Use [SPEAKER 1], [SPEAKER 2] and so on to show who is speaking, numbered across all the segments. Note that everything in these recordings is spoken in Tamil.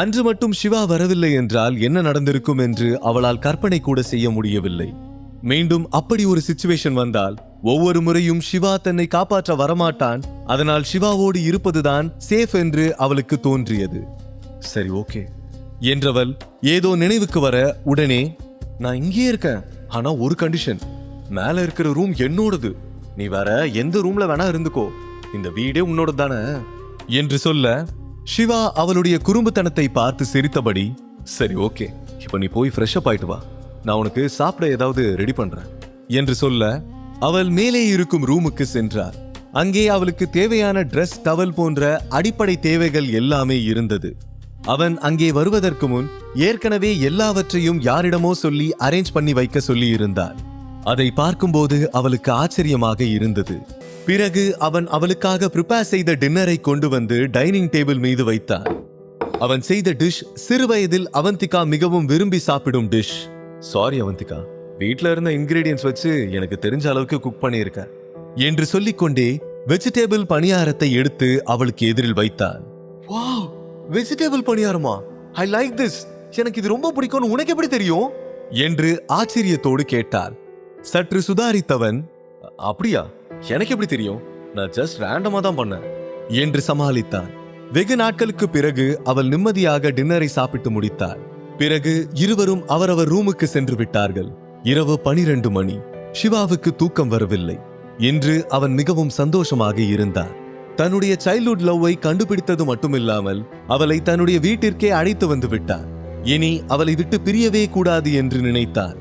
[SPEAKER 1] அன்று மட்டும் சிவா வரவில்லை என்றால் என்ன நடந்திருக்கும் என்று அவளால் கற்பனை கூட செய்ய முடியவில்லை. மீண்டும் அப்படி ஒரு சிச்சுவேஷன் வந்தால் ஒவ்வொரு முறையும் சிவா தன்னை காப்பாற்ற வரமாட்டான். அதனால் சிவாவோடு இருப்பதுதான் சேஃப் என்று அவளுக்கு தோன்றியது. சரி, ஓகே என்றவள் ஏதோ நினைவுக்கு வர உடனே, நான் இங்கே இருக்கேன், ஆனா ஒரு கண்டிஷன், மேல இருக்கிற ரூம் என்னோடது, நீ வேற எந்த ரூம்ல வேணா இருந்துக்கோ, இந்த வீடே உன்னோட தானே என்று சொல்ல, சிவா அவளுடைய குறும்புத்தனத்தை பார்த்து சிரித்தபடி, சரி ஓகே, இப்ப நீ போய் ஃப்ரெஷ் அப் ஆயிட்டு வா, நான் உனக்கு சாப்பிட ஏதாவது ரெடி பண்றேன் என்று சொல்ல அவள் மேலே இருக்கும் ரூமுக்கு சென்றார். அங்கே அவளுக்கு தேவையான ட்ரெஸ், டவல் போன்ற அடிப்படை தேவைகள் எல்லாமே இருந்தது. அவன் அங்கே வருவதற்கு முன் ஏற்கனவே எல்லாவற்றையும் யாரிடமோ சொல்லி அரேஞ்ச் பண்ணி வைக்க சொல்லி இருந்தான். அதை பார்க்கும்போது அவளுக்கு ஆச்சரியமாக இருந்தது. பிறகு அவன் அவளுக்காக ப்ரிப்பேர் செய்த டின்னரை கொண்டு வந்து டைனிங் டேபிள் மீது வைத்தான். அவன் செய்த டிஷ் சிறுவயதில் அவந்திகா மிகவும் விரும்பி சாப்பிடும் டிஷ். சாரி அவந்திகா, வீட்ல இருந்த இன்கிரீடியன்ஸ் வச்சு எனக்கு தெரிஞ்ச அளவுக்கு குக் பண்ணியிருக்க என்று சொல்லிக்கொண்டே வெஜிடேபிள் பணியாரத்தை எடுத்து அவளுக்கு எதிரில் வைத்தான். வாவ், வெஜிடேபிள் பணியாரமா? I like this. எனக்கு இது ரொம்ப பிடிக்கும்னு உனக்கு எப்படி தெரியும் என்று ஆச்சரியத்தோடு கேட்டாள். சற்று சுதாரித்தவன், அப்படியா, எனக்கு எப்படி தெரியும், நான் ஜஸ்ட் ரேண்டமா தான் பண்ணேன் என்று சமாளித்தான். வெகு நாட்களுக்கு பிறகு அவள் நிம்மதியாக டின்னரை சாப்பிட்டு முடித்தாள். பிறகு இருவரும் அவரவர் ரூமுக்கு சென்று விட்டார்கள். இரவு 12 மணி. சிவாவுக்கு தூக்கம் வரவில்லை. இன்று அவன் மிகவும் சந்தோஷமாக இருந்தான். தன்னுடைய சைல்ட்ஹுட் லவ்வை கண்டுபிடித்தது மட்டுமில்லாமல் அவளை தன்னுடைய வீட்டிற்கே அழைத்து வந்து விட்டான். இனி அவளை விட்டு பிரியவே கூடாது என்று நினைத்தான்.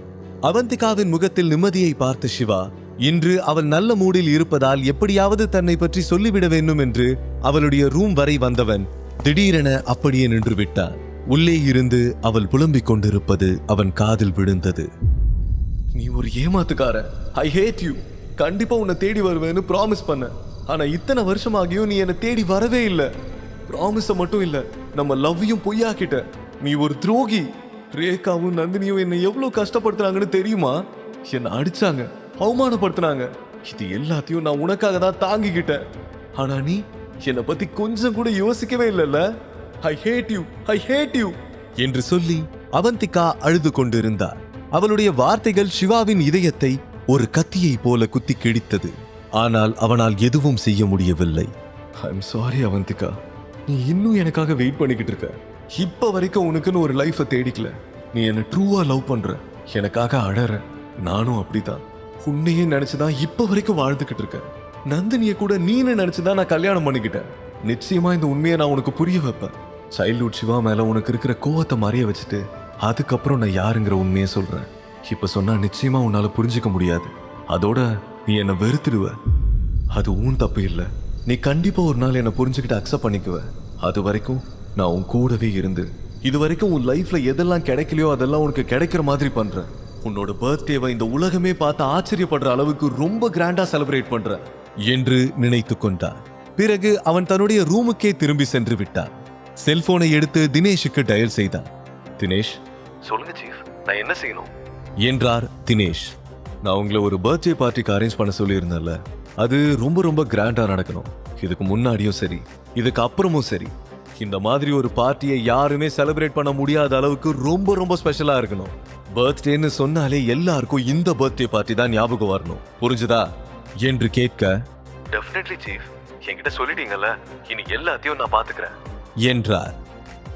[SPEAKER 1] அவந்திகாவின் முகத்தில் நிம்மதியை பார்த்த சிவா இன்று அவள் நல்ல மூடில் இருப்பதால் எப்படியாவது தன்னை பற்றி சொல்லிவிட வேண்டும் என்று அவளுடைய ரூம் வரை வந்தவன் திடீரென அப்படியே நின்று விட்டான். உள்ளே இருந்து அவள் புலம்பிக் கொண்டிருப்பது அவன் காதில் விழுந்தது. நீ ஒரு ஏமாத்துக்கார, ஐ ஹேட் யூ. கண்டிப்பா உன்னை தேடி வருவேன்னு ப்ராமிஸ் பண்ண, ஆனா இத்தனை வருஷமாகியும் நீ என்னை தேடி வரவே இல்லை. ப்ராமிஸ மட்டும் இல்ல, நம்ம லவ்வையும் பொய்யாக்கிட்ட. நீ ஒரு துரோகி. ரேகாவும் நந்தினியும் என்னை எவ்வளவு கஷ்டப்படுத்துறாங்கன்னு தெரியுமா? என்னை அடிச்சாங்க, அவமானப்படுத்தினாங்க. இது எல்லாத்தையும் நான் உனக்காக தான் தாங்கிக்கிட்டேன். ஆனா நீ என்னை பத்தி கொஞ்சம் கூட யோசிக்கவே இல்லைல்ல. I hate you, I hate you என்று சொல்லி அவந்திகா அழுது கொண்டிருந்தார். அவளுடைய வார்த்தைகள் சிவாவின் இதயத்தை ஒரு கத்தியை போல குத்தி கிழித்தது. ஆனால் அவனால் எதுவும் செய்ய முடியவில்லை. ஐம் சாரி அவந்திகா, நீ இன்னும் எனக்காக வெயிட் பண்ணிக்கிட்டு இருக்க. இப்ப வரைக்கும் உனக்குன்னு ஒரு லைஃபை தேடிக்கல. நீ என்ன ட்ரூவா லவ் பண்ற, எனக்காக அழற. நானும் அப்படிதான் உன்னையே நினைச்சுதான் இப்ப வரைக்கும் வாழ்ந்துகிட்டு இருக்கேன். நந்தினிய கூட நீன்னு நினைச்சுதான் நான் கல்யாணம் பண்ணிக்கிட்டேன். நிச்சயமா இந்த உண்மையை நான் உனக்கு புரிய வைப்பேன். சைல்ட்ஹுட் சிவா மேல உனக்கு இருக்கிற கோவத்தை மறைய வச்சுட்டு அதுக்கப்புறம் நான் யாருங்கிற உண்மையை சொல்றேன். இப்ப சொன்னா நிச்சயமா உன்னால புரிஞ்சுக்க முடியாது. அதோட நீ என்னை வெறுத்துடுவ. அது உன் தப்பு இல்லை. நீ கண்டிப்பா ஒரு நாள் என்னை புரிஞ்சுக்கிட்டு அக்செப்ட் பண்ணிக்குவ. அது வரைக்கும் நான் உன் கூடவே இருந்து இது வரைக்கும் உன் லைஃப்ல எதெல்லாம் கிடைக்கலையோ அதெல்லாம் உனக்கு கிடைக்கிற மாதிரி பண்றேன். உன்னோட பர்த்டேவை இந்த உலகமே பார்த்து ஆச்சரியப்படுற அளவுக்கு ரொம்ப கிராண்டா செலிப்ரேட் பண்ற என்று நினைத்து கொண்டான். பிறகு அவன் தன்னுடைய ரூமுக்கே திரும்பி சென்று விட்டான். செல்போனை எடுத்து தினேஷுக்கு டயல் செய்தான். தினேஷ்,
[SPEAKER 2] சொல்லுங்க சீஃப், நான் என்ன செய்யணும்
[SPEAKER 1] என்றார் தினேஷ். நான் உங்களை ஒரு பர்த்டே பார்ட்டிக்கு அரேஞ்ச் பண்ண சொல்லியிருந்தேன்ல, அது ரொம்ப ரொம்ப கிராண்டா நடக்கணும். இதுக்கு முன்னாடியும் சரி, இதுக்கு அப்புறமும் சரி, இந்த மாதிரி ஒரு பார்ட்டியை யாருமே செலிப்ரேட் பண்ண முடியாத அளவுக்கு ரொம்ப ரொம்ப ஸ்பெஷலா இருக்கணும். பர்த்டேன்னு சொன்னாலே எல்லாருக்கும் இந்த பர்த்டே பார்ட்டி தான் ஞாபகம் வரணும். புரிஞ்சுதா என்று கேட்க,
[SPEAKER 2] டெஃபினெட்லி சீஃப், என்கிட்ட சொல்லிட்டீங்கல்ல, இனி எல்லாத்தையும் நான் பாத்துக்கிறேன்
[SPEAKER 1] என்றார்.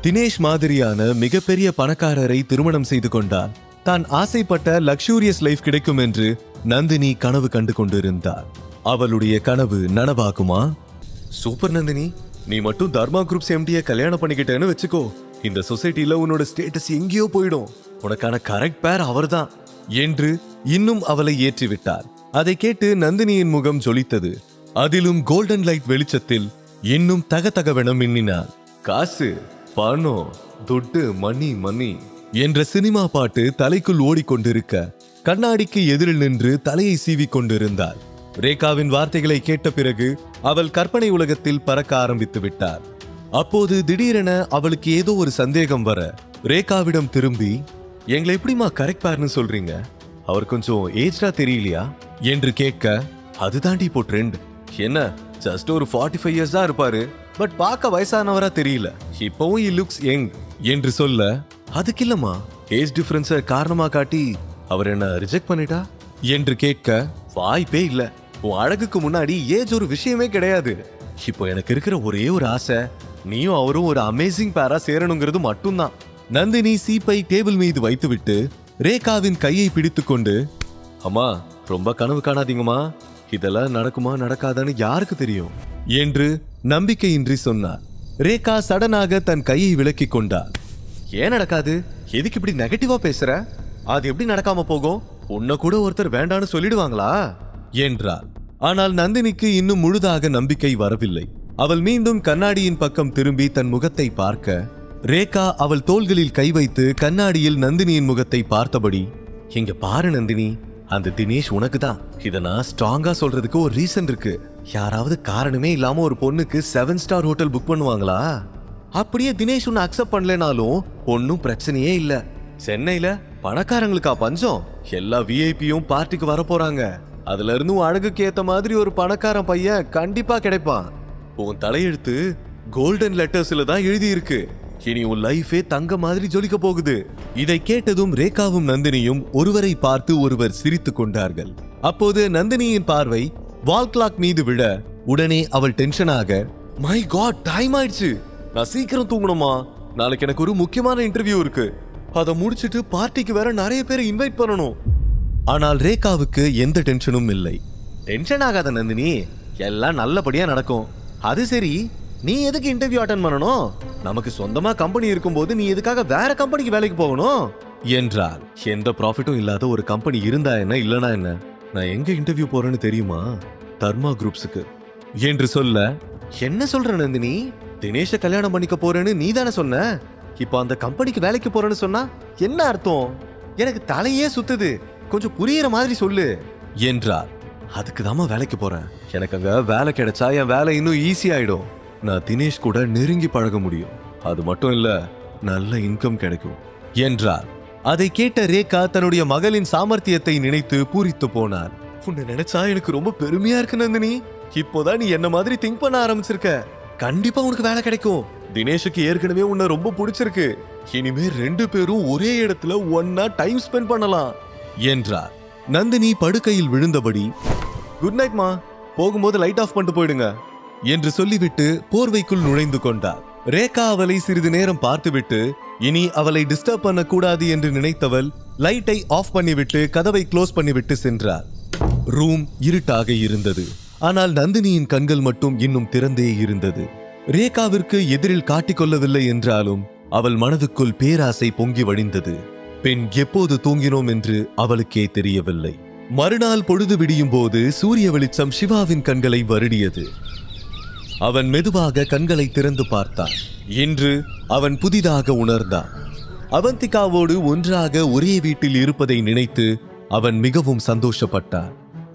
[SPEAKER 1] தினேஷ் மாதிரியான மிகப்பெரிய பணக்காரரை திருமணம் செய்து கொண்டால் தான் ஆசைப்பட்ட லக்ஸூரியஸ் லைஃப் கிடைக்கும் என்று நந்தினி கனவு கண்டு கொண்டிருந்தார். அவளுடைய கனவு நனவாகுமா? சூப்பர் நந்தினி, நீ மட்டும் தர்மா குரூப்ஸ் எம்டியை கல்யாணம் பண்ணிக்கிட்டேன்னு வச்சுக்கோ, இந்த சொசைட்டில உன்னோட ஸ்டேட்டஸ் எங்கேயோ போயிடும். உனக்கான கரெக்ட் பேர் அவர்தான் என்று இன்னும் அவளை ஏற்றிவிட்டார். அதை கேட்டு நந்தினியின் முகம் ஜொலித்தது. அதிலும் கோல்டன் லைட் வெளிச்சத்தில் இன்னும் தகதகவென மின்னினாள். காசு, பணம், துட்டு, மணி மணி என்ற சினிமா பாட்டு தலைக்குள் ஓடிக்கொண்டிருக்க கண்ணாடிக்கு எதிரில் நின்று தலையை சீவி கொண்டிருந்தாள். ரேகாவின் வார்த்தைகளை கேட்ட பிறகு அவள் கற்பனை உலகத்தில் பறக்க ஆரம்பித்து விட்டார். அப்போது திடீரென அவளுக்கு ஏதோ ஒரு சந்தேகம் வர ரேகாவிடம் திரும்பி, எங்களை எப்படிமா கரெக்ட் பேர்னு சொல்றீங்க? அவர் கொஞ்சம் ஏஜ்டா தெரியலையா என்று கேட்க, அது தாண்டி இப்போ ட்ரெண்ட். என்ன, ஜஸ்ட் ஒரு 45 இயர்ஸ் தான் இருப்பாரு, பட் பார்க்க வயசானவரா தெரியல. இப்பவும் he looks young என்று சொல்ல, அதுக்கு இல்லம்மா, ஏஜ் டிஃபரன்ஸ காரணமா காட்டி அவர் என்ன ரிஜெக்ட் பண்ணிட்டா என்று கேட்க, வாய்ப்பே இல்ல. உன் அழகுக்கு முன்னாடி ஏஜ் ஒரு விஷயமே கிடையாது. இப்போ எனக்கு இருக்கிற ஒரே ஒரு ஆசை, நீயும் அவரும் ஒரு அமேசிங் பேரா சேரணுங்கிறது மட்டும்தான். நந்தினி சீப்பை டேபிள் மீது வைத்துவிட்டு ரேகாவின் கையை பிடித்துக்கொண்டு, அம்மா ரொம்ப கனவு காணாதீங்கம்மா, இதெல்லாம் நடக்குமா நடக்காதான்னு யாருக்கு தெரியும் என்று நம்பிக்கையின்றி சொன்னார். ரேகா சடனாக தன் கையை விலக்கி கொண்டார். ஏன் நடக்காது? எதுக்கு இப்படி நெகட்டிவா பேசுற? அது எப்படி நடக்காம போகும்? உன்னை கூட ஒருத்தர் வேண்டான்னு சொல்லிடுவாங்களா என்றார். ஆனால் நந்தினிக்கு இன்னும் முழுதாக நம்பிக்கை வரவில்லை. அவள் மீண்டும் கண்ணாடியின் பக்கம் திரும்பி தன் முகத்தை பார்க்க, ரேகா அவள் தோள்களில் கை வைத்து கண்ணாடியில் நந்தினியின் முகத்தை பார்த்தபடி, இங்க பாரு நந்தினி, அந்த தினேஷ் உனக்கு தான். இத நான் ஸ்ட்ராங்கா சொல்றதுக்கு ஒரு ரீசன் இருக்கு. யாராவது காரணமே இல்லாம ஒரு பொண்ணுக்கு 7 ஸ்டார் ஹோட்டல் புக் பண்ணுவாங்களா? அப்படியே தினேஷ் உன்னை அக்செப்ட் பண்ணலனாலும் ஒன்னும் பிரச்சனையே இல்ல. சென்னையில பணக்காரங்களுக்கா பஞ்சம்? எல்லா விஐபியும் பார்ட்டிக்கு வர போறாங்க. அதுல இருந்து அழகுக்கு ஏத்த மாதிரி ஒரு பணக்காரன் பையன் கண்டிப்பா கிடைப்பான். உன் தலையெழுத்து கோல்டன் லெட்டர்ஸ்ல தான் எழுதி இருக்கு. இனி உன் லைஃபே தங்க மாதிரி ஜொலிக்க போகுது. இதை கேட்டதும் ரேகாவும் நந்தினியும் ஒருவரை பார்த்து ஒருவர் சிரித்துக் கொண்டார்கள். அப்போது நந்தினியின் பார்வை வால் கிளாக் மீது விழ, உடனே அவள் டென்ஷனாக, மை காட், டைம் ஆயிடுச்சு, நான் சீக்கிரம் தூங்கணுமா, நாளைக்கு எனக்கு ஒரு முக்கியமான இன்டர்வியூ இருக்கு, அதை முடிச்சிட்டு பார்ட்டிக்கு வேற நிறைய பேரை இன்வைட் பண்ணணும். ஆனால் ரேகாவுக்கு எந்த டென்ஷனும் இல்லை. டென்ஷன் ஆகாத நந்தினி, எல்லாம் நல்லபடியா நடக்கும். அது சரி, நீ எதுக்கு இன்டர்வியூ அட்டெண்ட் பண்ணணும்? நமக்கு சொந்தமா கம்பெனி இருக்கும்போது நீ எதுக்காக வேற கம்பெனிக்கு வேலைக்கு போகணும் என்றார். எந்த ப்ராஃபிட்டும் இல்லாத ஒரு கம்பெனி இருந்தா என்ன, இல்லனா என்ன? நான் எங்க இன்டர்வியூ போறேன்னு தெரியுமா? தர்மா குரூப்ஸுக்கு என்று சொல்ல, என்ன சொல்ற நந்தினி? தினேஷ கல்யாணம் பண்ணிக்க போறேன்னு நீ தானே சொன்ன. இப்போ அந்த கம்பெனிக்கு வேலைக்கு போறேன்னு சொன்னா என்ன அர்த்தம்? எனக்கு தலையே சுத்துது, கொஞ்சம் புரியுற மாதிரி சொல்லு என்றார். அதுக்கு தாமா வேலைக்கு போறேன். எனக்கு அங்க வேலை கிடைச்சா என் வேலை இன்னும் ஈஸி ஆயிடும். நான் தினேஷ் கூட நெருங்கி பழக முடியும். அது மட்டும் இல்ல, நல்ல இன்கம் கிடைக்கும் என்றார். அதை கேட்ட ரேகா தன்னுடைய மகளின் சாமர்த்தியத்தை நினைத்து பூரித்து போனார். உன்னை நினைச்சா எனக்கு ரொம்ப பெருமையா இருக்கு நந்தினி. இப்போதான் நீ என்ன மாதிரி திங்க் பண்ண ஆரம்பிச்சிருக்க. கண்டிப்பா உனக்கு வேலை கிடைக்கும். தினேஷுக்கு ஏற்கனவே உன்னை ரொம்ப பிடிச்சிருக்கு. இனிமே 2 பேரும் ஒரே இடத்துல ஒன்னா டைம் ஸ்பெண்ட் பண்ணலாம் என்றார். நந்தினி படுக்கையில் விழுந்தபடி, குட் நைட் மா, போகும்போது லைட் ஆஃப் பண்ணிட்டு போயிடுங்க என்று சொல்லிவிட்டு போர்வைக்குள் நுழைந்து கொண்டார். ரேகா அவளை சிறிது நேரம் பார்த்துவிட்டு, இனி அவளை டிஸ்டர்ப் பண்ண கூடாது என்று நினைத்தவள் லைட்டை ஆஃப் பண்ணிவிட்டு கதவை க்ளோஸ் பண்ணிவிட்டு சென்றார். ரூம் இருட்டாக இருந்தது. ஆனால் நந்தினியின் கண்கள் மட்டும் இன்னும் திறந்தே இருந்தது. ரேகாவிற்கு எதிரில் காட்டிக்கொள்ளவில்லை என்றாலும் அவள் மனதுக்குள் பேராசை பொங்கி வழிந்தது. பெண் எப்போது தூங்கினோம் என்று அவளுக்கே தெரியவில்லை. மறுநாள் பொழுது விடியும் போது சூரிய வெளிச்சம் சிவாவின் கண்களை வருடியது. அவன் மெதுவாக கண்களை திறந்து பார்த்தான். இன்று அவன் புதிதாக உணர்ந்தான். அவந்திகாவோடு ஒன்றாக ஒரே வீட்டில் இருப்பதை நினைத்து அவன் மிகவும் சந்தோஷப்பட்டான்.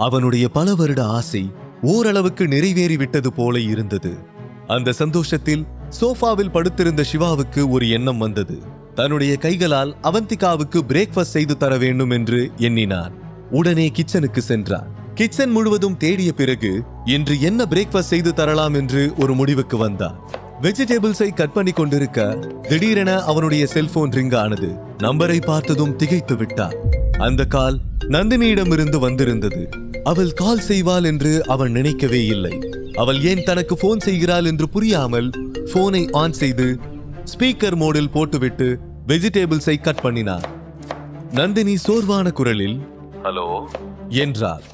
[SPEAKER 1] அவனுடைய பல வருட ஆசை ஓரளவுக்கு நிறைவேறிவிட்டது போல இருந்தது. அந்த சந்தோஷத்தில் சோஃபாவில் படுத்திருந்த சிவாவுக்கு ஒரு எண்ணம் வந்தது. தன்னுடைய கைகளால் அவந்திகாவுக்கு பிரேக்ஃபாஸ்ட் செய்து தர வேண்டும் என்று எண்ணினான். உடனே கிச்சனுக்கு சென்றான். கிச்சன் முழுவதும் தேடிய பிறகு இன்று என்ன பிரேக்ஃபாஸ்ட் செய்து தரலாம் என்று ஒரு முடிவுக்கு வந்தான். வெஜிடபிள்ஸை கட் பண்ணி கொண்டிருக்க திடீரென அவனுடைய செல்போன் ரிங் ஆனது. நம்பரை பார்த்ததும் திகைத்து விட்டான். அந்த கால் நந்தினியிடமிருந்து வந்திருந்தது. அவள் கால் செய்வாள் என்று அவன் நினைக்கவே இல்லை. அவள் ஏன் தனக்கு போன் செய்கிறாள் என்று புரியாமல் போனை ஆன் செய்து ஸ்பீக்கர் மோடில் போட்டுவிட்டு வெஜிடபிள்ஸை கட் பண்ணினார். நந்தினி சோர்வான குரலில்
[SPEAKER 2] ஹலோ
[SPEAKER 1] என்றார்.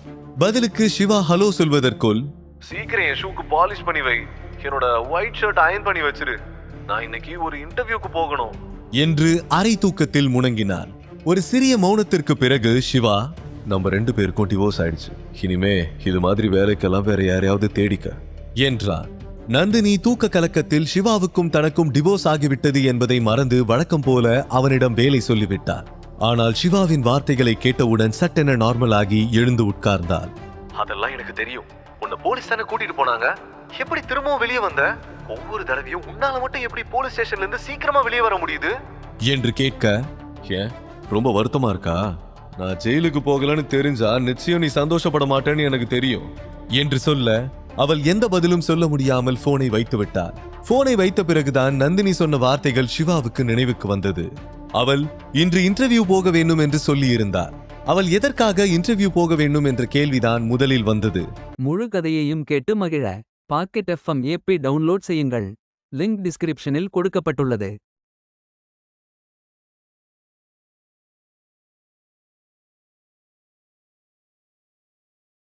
[SPEAKER 1] பதிலுக்கு சிவா ஹலோ சொல்வதற்குள்,
[SPEAKER 2] சீக்கிரம் என் ஷூக்கு பாலிஷ் பண்ணி வை, என்னோட ஒயிட் ஷர்ட் அயன் பண்ணி வச்சிரு, நான் இன்னைக்கு ஒரு இன்டர்வியூக்கு போகணும்
[SPEAKER 1] என்று அரை தூக்கத்தில் முணங்கினார். ஒரு சிறிய மௌனத்திற்கு பிறகு சிவா, நம்ம 2 பேருக்கும் டிவோர்ஸ் ஆயிடுச்சு, இனிமே இது மாதிரி வேலைக்கெல்லாம் வேற யாரையாவது தேடிக்க என்றார். நந்தினி தூக்க கலக்கத்தில் சிவாவுக்கும் தனக்கும் டிவோர்ஸ் ஆகிவிட்டது என்பதை மறந்து வழக்கம் போல அவனிடம் வேலை சொல்லிவிட்டார். ஆனால் சிவாவின் வார்த்தைகளை கேட்டவுடன் சட்டென நார்மல் ஆகி எழுந்து உட்கார்ந்தாள்.
[SPEAKER 2] அதெல்லாம் எனக்கு தெரியும், உன்னை போலீஸ் தானே கூட்டிட்டு போனாங்க, எப்படி திரும்பவும் வெளியே வந்த? ஒவ்வொரு தடவையும் உன்னால மட்டும் எப்படி போலீஸ் ஸ்டேஷன்ல இருந்து சீக்கிரமா வெளியே வர முடியுது
[SPEAKER 1] என்று கேட்க, ஏன் ரொம்ப வருத்தமா இருக்கா? நான் ஜெயிலுக்கு போகலன்னு தெரிஞ்சா நிச்சயம் நீ சந்தோஷப்பட மாட்டேன்னு எனக்கு தெரியும் என்று சொல்ல, அவள் எந்த பதிலும் சொல்ல முடியாமல் போனை வைத்து விட்டாள். போனை வைத்த பிறகுதான் நந்தினி சொன்ன வார்த்தைகள் சிவாவுக்கு நினைவுக்கு வந்தது. அவள் இன்று இன்டர்வியூ போக வேண்டும் என்று சொல்லி இருந்தாள். அவள் எதற்காக இன்டர்வியூ போக வேண்டும் என்ற கேள்விதான் முதலில் வந்தது.
[SPEAKER 3] முழு கதையையும் கேட்டு மகிழ பாக்கெட் FM ஏப்பை டவுன்லோட் செய்யுங்கள். லிங்க் டிஸ்கிரிப்ஷனில் கொடுக்கப்பட்டுள்ளது.